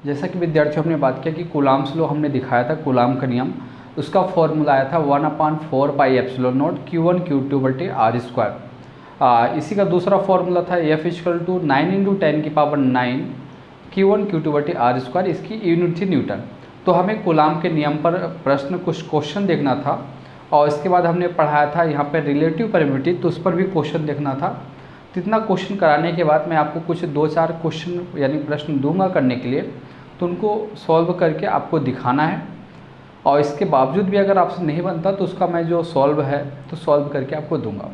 जैसा कि विद्यार्थियों हमने बात किया कि कूलाम्स लॉ हमने दिखाया था, कूलाम का नियम, उसका फॉर्मूला आया था 1/4πε0 Q1 Q2/r²। इसी का दूसरा फॉर्मूला था F = 9 × 10⁹ Q1 Q2/r², इसकी यूनिट थी न्यूटन। तो हमें कूलाम के नियम पर प्रश्न कुछ क्वेश्चन देखना था, और इसके बाद हमने पढ़ाया था यहाँ पर रिलेटिव परमिटिविटी, तो उस पर भी क्वेश्चन देखना था। इतना क्वेश्चन कराने के बाद मैं आपको कुछ 2-4 क्वेश्चन यानी प्रश्न दूंगा करने के लिए, तो उनको सॉल्व करके आपको दिखाना है। और इसके बावजूद भी अगर आपसे नहीं बनता तो उसका मैं जो सॉल्व है तो सॉल्व करके आपको दूंगा।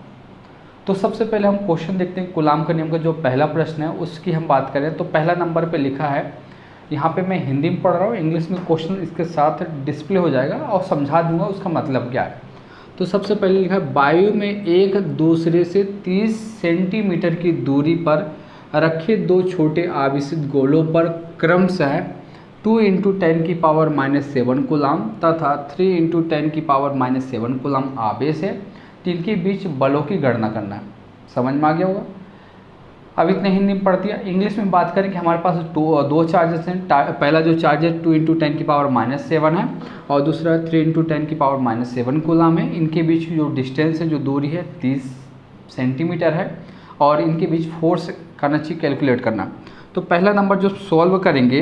तो सबसे पहले हम क्वेश्चन देखते हैं। कूलाम का नियम का जो पहला प्रश्न है उसकी हम बात करें तो पहला नंबर पे लिखा है, यहाँ पे मैं हिंदी में पढ़ रहा हूँ, इंग्लिश में क्वेश्चन इसके साथ डिस्प्ले हो जाएगा और समझा दूंगा उसका मतलब क्या है। तो सबसे पहले लिखा है, वायु में एक दूसरे से 30 सेंटीमीटर की दूरी पर रखे दो छोटे आवेशित गोलों पर क्रमशः 2 × 10⁻⁷ कूलाम तथा 3 × 10⁻⁷ कूलाम आवेश है, जिनके बीच बलों की गणना करना है। समझ में आ गया होगा। अब इतने हिंदी में पढ़ दिया। इंग्लिश में बात करें कि हमारे पास दो चार्जेस हैं। पहला जो चार्ज है 2 × 10⁻⁷ है और दूसरा 3 × 10⁻⁷ कूलाम है। इनके बीच जो डिस्टेंस है, जो दूरी है 30 सेंटीमीटर है, और इनके बीच फोर्स करना चाहिए, कैलकुलेट करना। तो पहला नंबर जो सॉल्व करेंगे,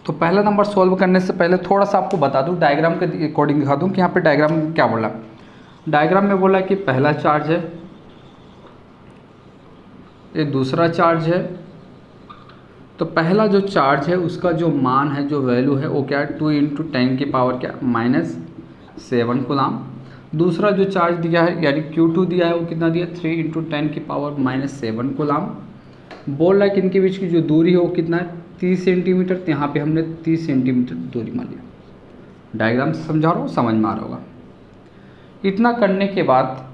तो पहला नंबर सॉल्व करने से पहले थोड़ा सा आपको बता दूं, डायग्राम के अकॉर्डिंग दिखा दूं कि यहाँ पे डायग्राम में क्या बोला। डायग्राम में बोला कि पहला चार्ज है, ये दूसरा चार्ज है। तो पहला जो चार्ज है उसका जो मान है, जो वैल्यू है वो क्या है, 2 × 10⁻⁷ कूलाम। दूसरा जो चार्ज दिया है यानी Q2 दिया है वो कितना दिया, 3 × 10⁻⁷ कूलाम। बोल रहा है कि इनके बीच की जो दूरी है वो कितना है, 30 सेंटीमीटर। तो यहाँ पे हमने 30 सेंटीमीटर दूरी मान लिया। डायग्राम से समझा रहा हूँ, समझ में आ रहा होगा। इतना करने के बाद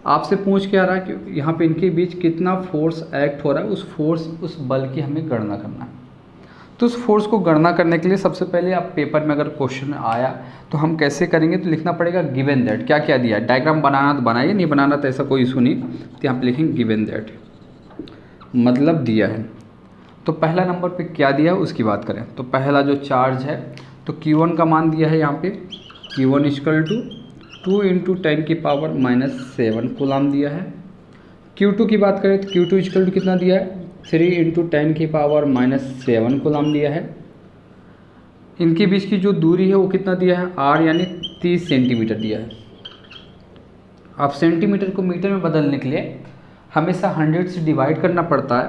आपसे पूछ के आ रहा है कि यहाँ पे इनके बीच कितना फोर्स एक्ट हो रहा है, उस बल की हमें गणना करना है। तो उस फोर्स को गणना करने के लिए सबसे पहले आप पेपर में अगर क्वेश्चन आया तो हम कैसे करेंगे, तो लिखना पड़ेगा गिवन दैट। क्या क्या दिया है, डायग्राम बनाना तो बनाइए, नहीं बनाना तो ऐसा कोई इशू नहीं। तो यहाँ पे लिखेंगे गिवन दैट, मतलब दिया है। तो पहला नंबर पे क्या दिया है उसकी बात करें। तो पहला जो चार्ज है तो Q1 का मान दिया है यहाँ पे, Q1 = 2 × 10⁻⁷ कूलाम दिया है। Q2 की बात करें तो Q2 = कितना दिया है, 3 × 10⁻⁷ कूलाम दिया है। इनके बीच की जो दूरी है वो कितना दिया है, R यानी 30 सेंटीमीटर दिया है। अब सेंटीमीटर को मीटर में बदलने के लिए हमेशा 100 से डिवाइड करना पड़ता है,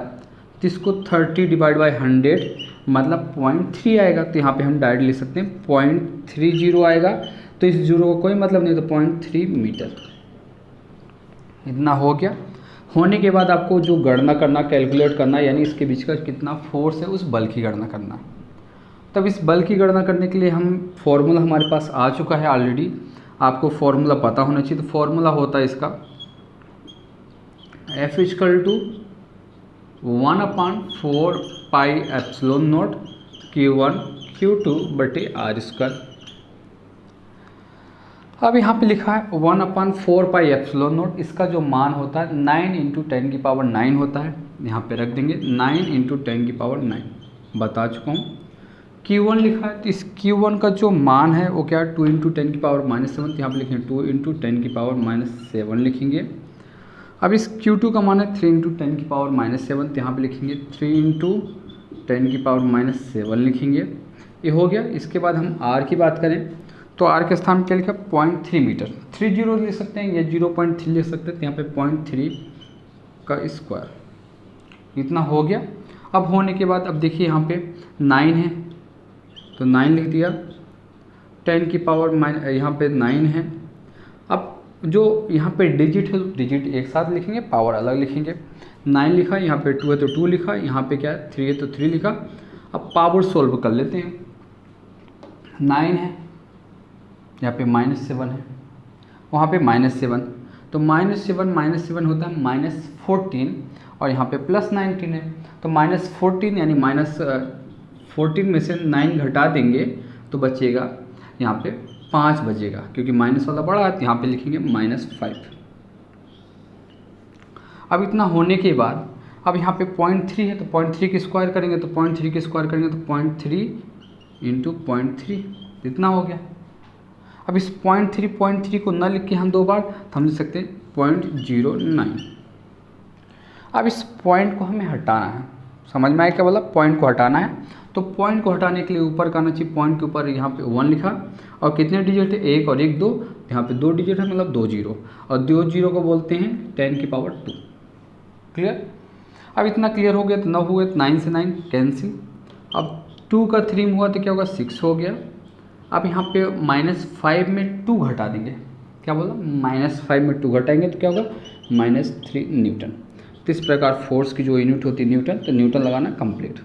तो इसको 30 / 100 मतलब 0.3 आएगा। तो यहाँ पे हम डायरेक्ट ले सकते हैं 0.30 आएगा। तो इस जीरो का कोई मतलब नहीं, तो 0.3 मीटर। इतना हो गया। होने के बाद आपको जो गणना करना, कैलकुलेट करना, यानी इसके बीच का कितना फोर्स है उस बल की गणना करना। तब इस बल की गणना करने के लिए हम फॉर्मूला हमारे पास आ चुका है ऑलरेडी, आपको फॉर्मूला पता होना चाहिए। तो फॉर्मूला होता है इसका F = 1/4πε0 Q1 Q2/r²। अब यहाँ पे लिखा है 1/4πε0, इसका जो मान होता है 9 × 10⁹ होता है। यहाँ पे रख देंगे 9 × 10⁹ बता चुका हूँ। Q1 लिखा है, तो इस Q1 का जो मान है वो क्या है, 2 × 10⁻⁷। यहाँ पे लिखेंगे 2 × 10⁻⁷ लिखेंगे। अब इस Q2 का मान है 3 × 10⁻⁷, तो यहाँ पे लिखेंगे 3 × 10⁻⁷ लिखेंगे। ये हो गया। इसके बाद हम R की बात करें तो R के स्थान क्या लिखा, 0.3 मीटर। 30 लिख सकते हैं या 0.3 लिख सकते हैं। तो यहाँ पे 0.3 का स्क्वायर। इतना हो गया। अब होने के बाद अब देखिए यहाँ पे 9 है, तो 9 लिख दिया। 10 की पावर यहाँ पे 9 है। अब जो यहाँ पे डिजिट है, डिजिट एक साथ लिखेंगे, पावर अलग लिखेंगे। 9 लिखा, यहाँ पे 2 है तो 2 लिखा, यहाँ पे क्या है 3 है तो 3 लिखा। अब पावर सोल्व कर लेते हैं। 9 है, यहाँ पे -7 है, वहाँ पे -7, तो -7 होता है -14, और यहाँ पे +19 है। तो -14 यानी -14 में से 9 घटा देंगे तो बचेगा यहाँ पे 5 बचेगा, क्योंकि माइनस वाला बड़ा है। तो यहाँ पे लिखेंगे -5। अब इतना होने के बाद अब यहाँ पे 0.3 है तो 0.3 की स्क्वायर करेंगे तो 0.3 की स्क्वायर करेंगे तो 0.3 इंटू 0.3 इतना हो गया। अब इस 0.3 को न लिख के हम दो बार तो हम लिख सकते हैं 0.09। अब इस पॉइंट को हमें हटाना है, समझ में आया क्या बोला, पॉइंट को हटाना है। तो पॉइंट को हटाने के लिए ऊपर का आना चाहिए, पॉइंट के ऊपर यहाँ पे 1 लिखा और कितने डिजिट है, 1 और 1 2, यहाँ पे 2 डिजिट है मतलब 2 जीरो, और 2 जीरो को बोलते हैं 10 की पावर 2। क्लियर। अब इतना क्लियर हो गया तो 9 हुए, 9 से 9 कैंसिल। अब 2 का 3 में हुआ तो क्या होगा, 6 हो गया। अब यहाँ पे -5 में 2 घटा देंगे, क्या बोला, -5 में 2 घटाएंगे तो क्या होगा, -3 न्यूटन। तो इस प्रकार फोर्स की जो यूनिट होती है न्यूटन, तो न्यूटन लगाना कंप्लीट।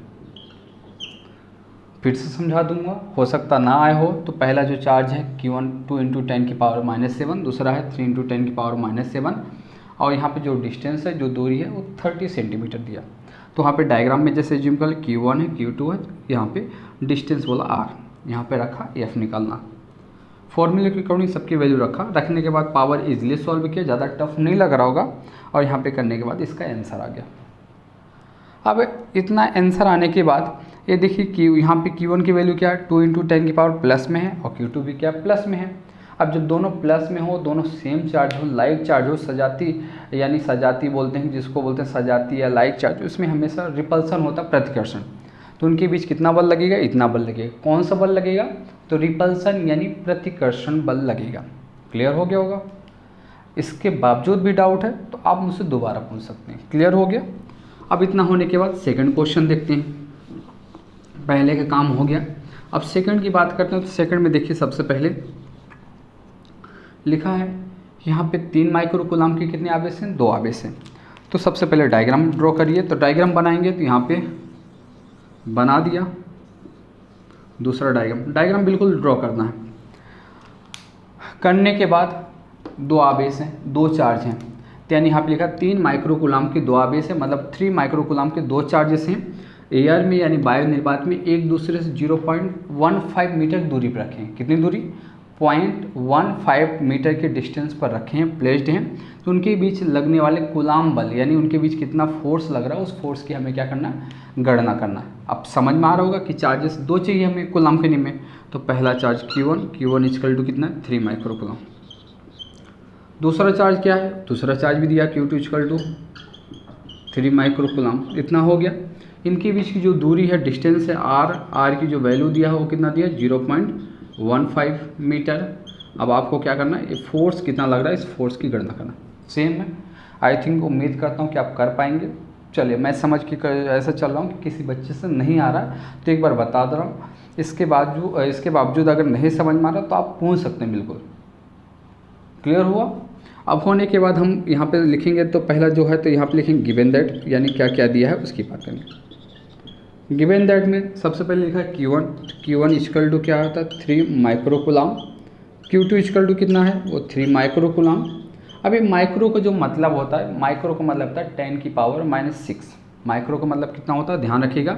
फिर से समझा दूंगा, हो सकता ना आए हो। तो पहला जो चार्ज है Q1 2 इंटू 10 की पावर -7, दूसरा है 3 इंटू 10 की पावर -7, और यहाँ पे जो डिस्टेंस है, जो दूरी है वो 30 सेंटीमीटर दिया। तो यहाँ पे डायग्राम में जैसे जिम कर Q1 है, Q2 है, यहाँ पे डिस्टेंस बोला R, यहाँ पे रखा F निकालना। फॉर्मूले के अकॉर्डिंग सबकी वैल्यू रखने के बाद पावर इजीली सॉल्व किया, ज़्यादा टफ नहीं लग रहा होगा, और यहाँ पे करने के बाद इसका आंसर आ गया। अब इतना आंसर आने के बाद ये देखिए कि यहाँ पे Q1 की वैल्यू क्या है, 2 इंटू 10 की पावर प्लस में है, और Q2 भी क्या प्लस में है। अब जब दोनों प्लस में हो, दोनों सेम चार्ज हो, लाइक चार्ज हो, सजाती यानी सजाती बोलते हैं जिसको बोलते हैं सजाती या लाइक चार्ज, उसमें हमेशा रिपल्सन होता है, प्रतिकर्षण। तो उनके बीच कितना बल लगेगा, इतना बल लगेगा। कौन सा बल लगेगा, तो रिपल्सन यानी प्रतिकर्षण बल लगेगा। क्लियर हो गया होगा। इसके बावजूद भी डाउट है तो आप मुझसे दोबारा पूछ सकते हैं। क्लियर हो गया। अब इतना होने के बाद सेकंड क्वेश्चन देखते हैं। पहले का काम हो गया, अब सेकंड की बात करते हैं। तो सेकंड में देखिए सबसे पहले लिखा है यहाँ पे 3 माइक्रो कूलम के कितने आवेश हैं, 2 आवेश हैं। तो सबसे पहले डायग्राम ड्रॉ करिए। तो डायग्राम बनाएंगे तो यहाँ पे बना दिया। दूसरा डायग्राम बिल्कुल ड्रॉ करना है। करने के बाद 2 आवेश हैं, 2 चार्ज हैं, तो यानी यहाँ पे लिखा 3 माइक्रो कूलम के 2 आवेश है, मतलब 3 माइक्रो कूलम के 2 चार्जेस हैं। एयर में यानी वायु निर्वात में एक दूसरे से 0.15 मीटर दूरी पर रखें। कितनी दूरी, 0.15 मीटर के डिस्टेंस पर रखे हैं, प्लेस्ड हैं। तो उनके बीच लगने वाले कूलम बल यानी उनके बीच कितना फोर्स लग रहा है, उस फोर्स की हमें क्या करना है, गणना करना है। अब समझ में आ रहा होगा कि चार्जेस 2 चाहिए हमें कूलम के में। तो पहला चार्ज Q1 इक्वल टू कितना है, 3 माइक्रो कूलम। दूसरा चार्ज क्या है, दूसरा चार्ज भी दिया Q2 equal to 3 micro coulomb. इतना हो गया। इनके बीच की जो दूरी है, डिस्टेंस है R की जो वैल्यू दिया है वो कितना दिया, 0.15 मीटर। अब आपको क्या करना है, ये फोर्स कितना लग रहा है, इस फोर्स की गणना करना। सेम है, आई थिंक उम्मीद करता हूँ कि आप कर पाएंगे। चलिए, मैं समझ के ऐसा चल रहा हूँ कि किसी बच्चे से नहीं आ रहा है तो एक बार बता दे रहा हूँ। इसके बावजूद अगर नहीं समझ में आ रहा तो आप पूछ सकते हैं। बिल्कुल क्लियर हुआ। अब होने के बाद हम यहाँ पे लिखेंगे। तो पहला जो है तो यहाँ पे लिखेंगे गिवन दैट, यानी क्या क्या दिया है उसकी बात करेंगे। गिवन दैट में सबसे पहले लिखा है Q1 इक्वल टू क्या होता है, 3 micro coulomb. Q2 equal to कितना है, वो 3 माइक्रो कूलम। अब ये माइक्रो का जो मतलब होता है, माइक्रो का मतलब होता है 10 की पावर -6। माइक्रो का मतलब कितना होता है, ध्यान रखिएगा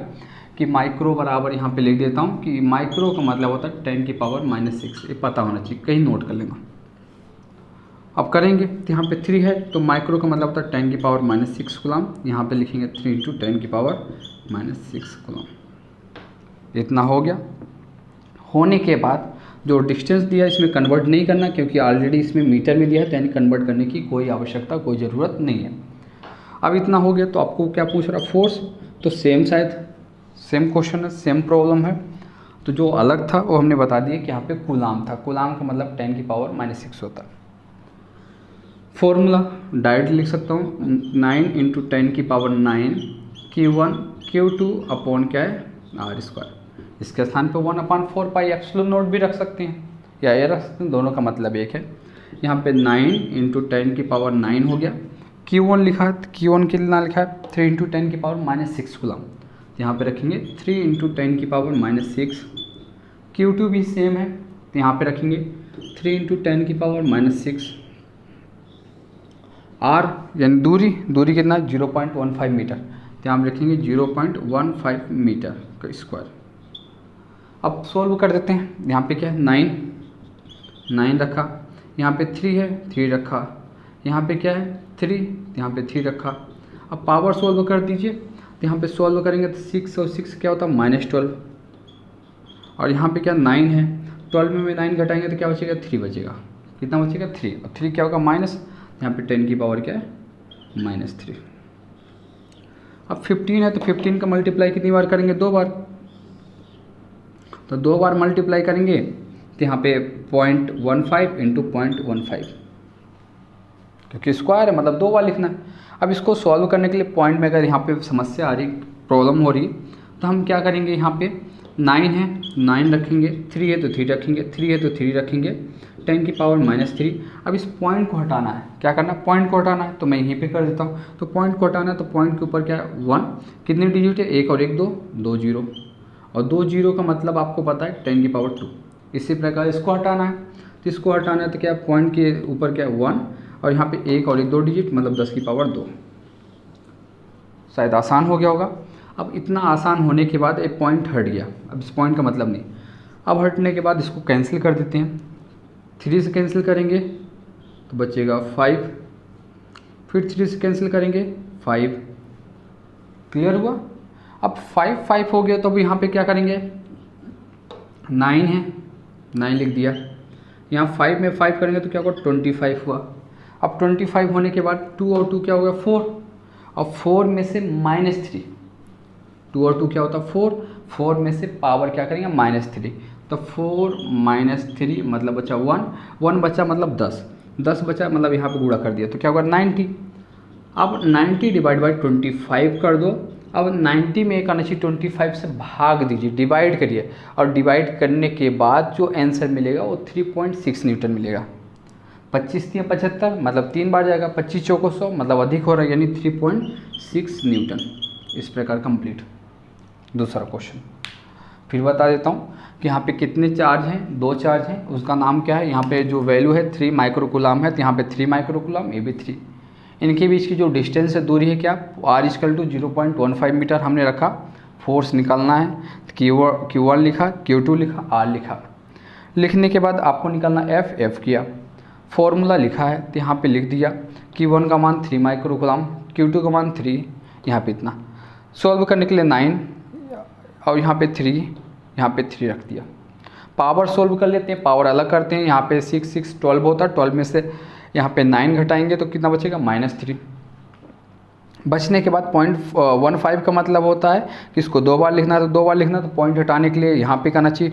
कि माइक्रो बराबर यहाँ पे लिख देता हूँ कि माइक्रो का मतलब होता है 10 की पावर -6। ये पता होना चाहिए, कहीं नोट कर लेना। अब करेंगे तो यहाँ पे 3 है तो माइक्रो का मतलब होता है 10 की पावर -6 कूलम। यहाँ पे लिखेंगे 3 इंटू 10 की पावर -6 कूलम। इतना हो गया। होने के बाद जो डिस्टेंस दिया इसमें कन्वर्ट नहीं करना, क्योंकि ऑलरेडी इसमें मीटर में दिया है, तो यानी कन्वर्ट करने की कोई आवश्यकता, कोई ज़रूरत नहीं है। अब इतना हो गया तो आपको क्या पूछ रहा, फोर्स। तो सेम, शायद सेम क्वेश्चन है, सेम प्रॉब्लम है। तो जो अलग था वो हमने बता दिया कि यहाँ पे कूलम था। कूलम का मतलब 10 की पावर -6 होता है। फॉर्मूला डायरेक्ट लिख सकता हूँ, 9 इंटू 10 की पावर 9 Q1 Q2 अपॉन क्या है, R²। इसके स्थान पे 1/4 पाई एप्सिलॉन नॉट भी रख सकते हैं, या ये रख सकते हैं, दोनों का मतलब एक है। यहाँ पे 9 इंटू 10 की पावर 9 हो गया। Q1 लिखा है, Q1 कितना लिखा है, 3 इंटू 10 की पावर -6 कूलम। यहाँ पे रखेंगे 3 इंटू 10 की पावर -6। Q2 भी सेम है, तो यहाँ पे रखेंगे 3 इंटू 10 की पावर -6। R यानी दूरी कितना, 0.15 मीटर, तो यहाँ रखेंगे 0.15 मीटर का स्क्वायर। अब सॉल्व कर देते हैं। यहाँ पे क्या है, 9 रखा, यहाँ पे 3 है, 3 रखा, यहाँ पे क्या है 3, यहाँ पे 3 रखा। अब पावर सोल्व कर दीजिए, तो यहाँ पे सोल्व करेंगे तो 6 और 6 क्या होता है -12, और यहाँ पे क्या 9 है, 12 में 9 घटाएंगे तो क्या बचेगा 3 बचेगा। कितना बचेगा 3, और 3 क्या होगा माइनस, यहाँ पे 10 की पावर क्या है -3। अब 15 है तो 15 का मल्टीप्लाई कितनी बार करेंगे 2 बार, तो 2 बार मल्टीप्लाई करेंगे तो यहाँ पे 0.15 इंटू 0.15, क्योंकि स्क्वायर है मतलब 2 बार लिखना है। अब इसको सॉल्व करने के लिए पॉइंट में अगर यहाँ पे समस्या आ रही, प्रॉब्लम हो रही, तो हम क्या करेंगे, यहाँ पे 9 है 9 रखेंगे, 3 है तो 3 रखेंगे, 3 है तो 3 रखेंगे, 10 की पावर -3। अब इस पॉइंट को हटाना है, क्या करना है पॉइंट को हटाना है, तो मैं यहीं पे कर देता हूँ। तो पॉइंट को हटाना है तो पॉइंट के ऊपर क्या है 1, कितने डिजिट है 1 और 1 2, 2 जीरो, और 2 जीरो का मतलब आपको पता है 10 की पावर 2। इसी प्रकार इसको हटाना है, तो इसको हटाना है तो क्या पॉइंट के ऊपर क्या 1 और यहाँ पे 1 और 1 2 डिजिट मतलब 10 की पावर 2। शायद आसान हो गया होगा। अब इतना आसान होने के बाद एक पॉइंट हट गया, अब इस पॉइंट का मतलब नहीं। अब हटने के बाद इसको कैंसिल कर देते हैं, 3 से कैंसिल करेंगे तो बचेगा 5, फिर 3 से कैंसिल करेंगे 5। क्लियर हुआ। अब 5 हो गया तो अब यहाँ पे क्या करेंगे, 9 है 9 लिख दिया, यहाँ 5 में 5 करेंगे तो क्या होगा 25 हुआ। अब 25 होने के बाद 2 और 2 क्या होगा 4, और 4 में से -3, 2 और 2 क्या होता है 4, 4 में से पावर क्या करेंगे -3, तो 4 -3 मतलब बचा 1, 1 बचा मतलब 10, 10 बचा मतलब यहाँ पे गुणा कर दिया तो क्या होगा 90। अब 90 डिवाइड बाई 25 कर दो। अब 90 में एक आना चाहिए 25 से भाग दीजिए, डिवाइड करिए, और डिवाइड करने के बाद जो आंसर मिलेगा वो 3.6 न्यूटन मिलेगा। 25 3 75 मतलब 3 बार जाएगा, 25 चौको 100 मतलब अधिक हो रहा है, यानी 3.6 न्यूटन। इस प्रकार कंप्लीट। दूसरा क्वेश्चन फिर बता देता हूँ कि यहाँ पे कितने चार्ज हैं, 2 चार्ज हैं, उसका नाम क्या है। यहाँ पे जो वैल्यू है 3 माइक्रोकूलम है, तो यहाँ पे 3 माइक्रोकूलम, ये भी 3। इनके बीच की जो डिस्टेंस है, दूरी है क्या, r = 0.15 मीटर हमने रखा। फोर्स निकालना है, Q1 लिखा, Q2 लिखा, R लिखा। लिखने के बाद आपको निकालना F किया, फॉर्मूला लिखा है तो यहाँ पे लिख दिया। Q1 का मान 3 माइक्रोकूलम, Q2 का मान 3, यहाँ पे इतना। सॉल्व करने के लिए 9 और यहाँ पे 3, यहाँ पे 3 रख दिया। पावर सोल्व कर लेते हैं, पावर अलग करते हैं। यहाँ पे 6 6 12 होता है, 12 में से यहाँ पे 9 घटाएंगे तो कितना बचेगा -3। बचने के बाद 0.15 का मतलब होता है कि इसको 2 बार लिखना है, तो 2 बार लिखना, तो पॉइंट हटाने के लिए यहाँ पे करना चाहिए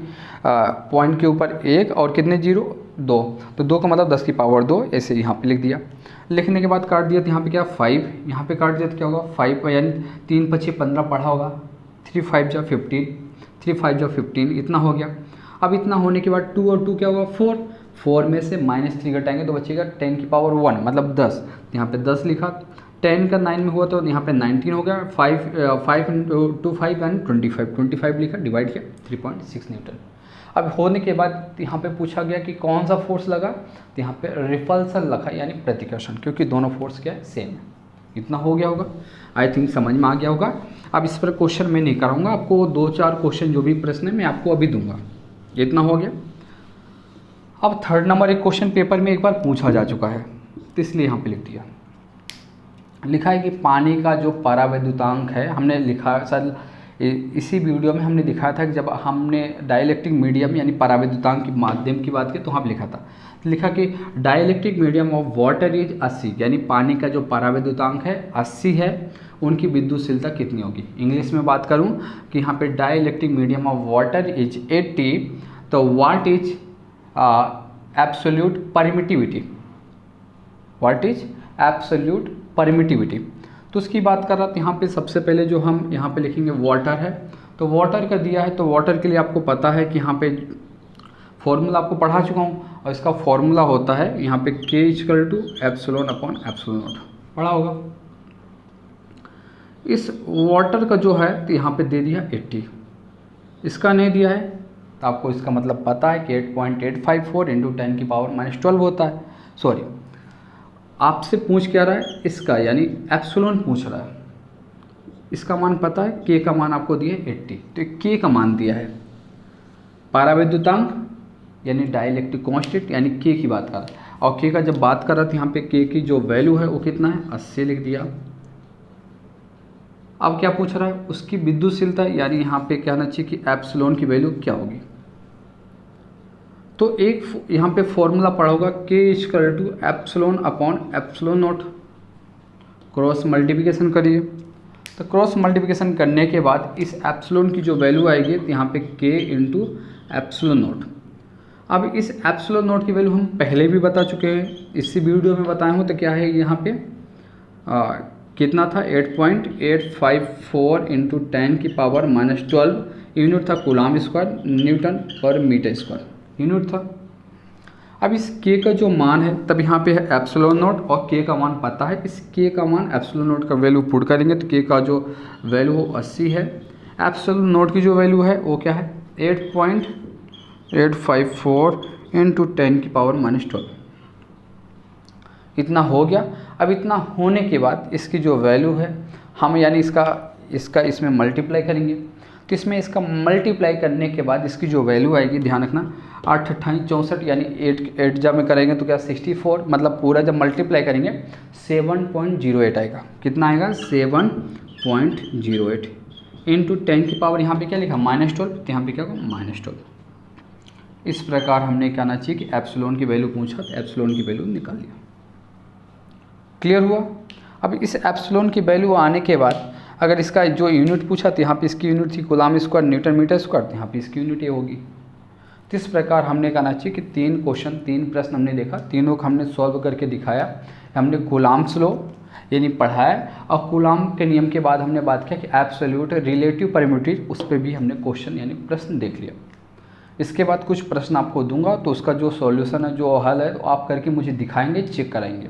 पॉइंट के ऊपर 1 और कितने जीरो 2, तो 2 का मतलब 10 की पावर 2, ऐसे यहाँ पे लिख दिया। लिखने के बाद काट दिया तो यहाँ पे क्या 5, यहाँ पे काट दिया तो क्या होगा 5 यानी 3 × 5 = 15 पढ़ा होगा, 3 × 5 = 15, 3 × 5 = 15, इतना हो गया। अब इतना होने के बाद 2 और 2 क्या होगा 4, 4 में से -3 घटाएंगे तो बचेगा 10 की पावर 1 मतलब 10, यहाँ पे 10 लिखा। 10 का 9 में हुआ तो यहाँ पे 19 हो गया। 5 × 2 5 एंड 25 लिखा, डिवाइड किया 3.6 न्यूटन। अब होने के बाद यहाँ पे पूछा गया कि कौन सा फोर्स लगा, तो यहाँ पे रिपल्सन लगा यानी प्रतिकर्षण, क्योंकि दोनों फोर्स क्या है सेम है। इतना हो गया होगा, आई थिंक समझ में आ गया होगा। अब इस पर क्वेश्चन मैं नहीं कराऊंगा, आपको 2-4 क्वेश्चन जो भी प्रश्न है मैं आपको अभी दूंगा। इतना हो गया। अब 3rd नंबर एक क्वेश्चन पेपर में एक बार पूछा जा चुका है, तो इसलिए यहाँ पे लिख दिया। लिखा है कि पानी का जो परावैद्युतांक है, हमने लिखा सर इसी वीडियो में हमने दिखाया था कि जब हमने डाइलेक्ट्रिक मीडियम यानी परावैद्युतांक की माध्यम की बात की तो वहाँ लिखा था। तो लिखा कि dielectric medium of water is 80, यानी पानी का जो परावैद्युतांक है 80 है, उनकी विद्युतशीलता कितनी होगी। इंग्लिश में बात करूँ कि यहाँ पे dielectric medium of water is 80, तो what is absolute permittivity, what is absolute permittivity. तो उसकी बात कर रहा था। यहाँ पे सबसे पहले जो हम यहाँ पे लिखेंगे वाटर है, तो वाटर का दिया है, तो वाटर के लिए आपको पता है कि यहाँ पे फॉर्मूला आपको पढ़ा चुका हूँ, और इसका फॉर्मूला होता है यहाँ पे K = ε/ε0 पढ़ा होगा। इस वाटर का जो है तो यहाँ पे दे दिया 80, इसका नहीं दिया है, तो आपको इसका मतलब पता है कि 8.854 × 10 की पावर -12 होता है। सॉरी, आपसे पूछ क्या रहा है, इसका यानी एप्सिलॉन पूछ रहा है। इसका मान पता है, K का मान आपको दिया 80, तो K का मान दिया है। परावैद्युतांक यानी डाइलेक्ट्रिक कांस्टेंट यानी K की बात कर रहा है, और K का जब बात कर रहा था यहाँ पे K की जो वैल्यू है वो कितना है 80 लिख दिया। अब क्या पूछ रहा है, उसकी विद्युतशीलता, यानी यहाँ पे क्या आना चाहिए कि एप्सिलॉन की वैल्यू क्या होगी। तो एक यहाँ पे फॉर्मूला पड़ा होगा K equal to epsilon upon epsilon naught, cross multiplication करिए। तो क्रॉस मल्टीप्लिकेशन करने के बाद इस एप्सिलॉन की जो वैल्यू आएगी तो यहाँ पे K इंटू एप्सिलॉन नॉट। अब इस एप्सिलॉन नॉट की वैल्यू हम पहले भी बता चुके हैं, इसी वीडियो में बताए हूँ। तो क्या है यहाँ पे कितना था, 8.854 इंटू 10 की पावर -12 यूनिट था, कूलाम स्क्वायर न्यूटन पर मीटर स्क्वायर यूनिट था। अब इस K का जो मान है, तब यहाँ पे है एप्सिलॉन नॉट और K का मान पता है। इस K का मान एप्सिलॉन नॉट का वैल्यू पुट करेंगे तो K का जो वैल्यू हो 80 है। एप्सिलॉन नॉट की जो वैल्यू है वो क्या है, 8.854 इंटू 10 की पावर -12, इतना हो गया। अब इतना होने के बाद इसकी जो वैल्यू है हम यानी इसका इसमें मल्टीप्लाई करेंगे। तो इसमें इसका मल्टीप्लाई करने के बाद इसकी जो वैल्यू आएगी, ध्यान रखना, 8 8 64 यानी 8 जब में करेंगे तो क्या 64, मतलब पूरा जब मल्टीप्लाई करेंगे 7.08 आएगा। कितना आएगा, 7.08 इंटू 10 की पावर यहाँ पे क्या लिखा -12, तो यहाँ पे क्या होगा -12। इस प्रकार हमने क्या आना चाहिए कि एप्सिलॉन की वैल्यू पूछा तो एप्सिलॉन की वैल्यू निकाल लिया। क्लियर हुआ। अब इस एप्सिलॉन की वैल्यू आने के बाद अगर इसका जो यूनिट पूछा तो यहाँ पे इसकी यूनिट थी coulomb square newton metre square, तो यहाँ पे इसकी यूनिट ये होगी। तो इस प्रकार हमने कहना चाहिए कि 3 प्रश्न हमने देखा, तीनों को हमने सॉल्व करके दिखाया। हमने कूलाम्स लॉ यानी पढ़ाया और कूलाम के नियम के बाद हमने बात किया कि एब्सोल्यूट रिलेटिव परमिटिविटी, उस पर भी हमने क्वेश्चन यानी प्रश्न देख लिया। इसके बाद कुछ प्रश्न आपको दूंगा तो उसका जो सॉल्यूशन है, जो हल है, तो आप करके मुझे दिखाएंगे, चेक कराएंगे।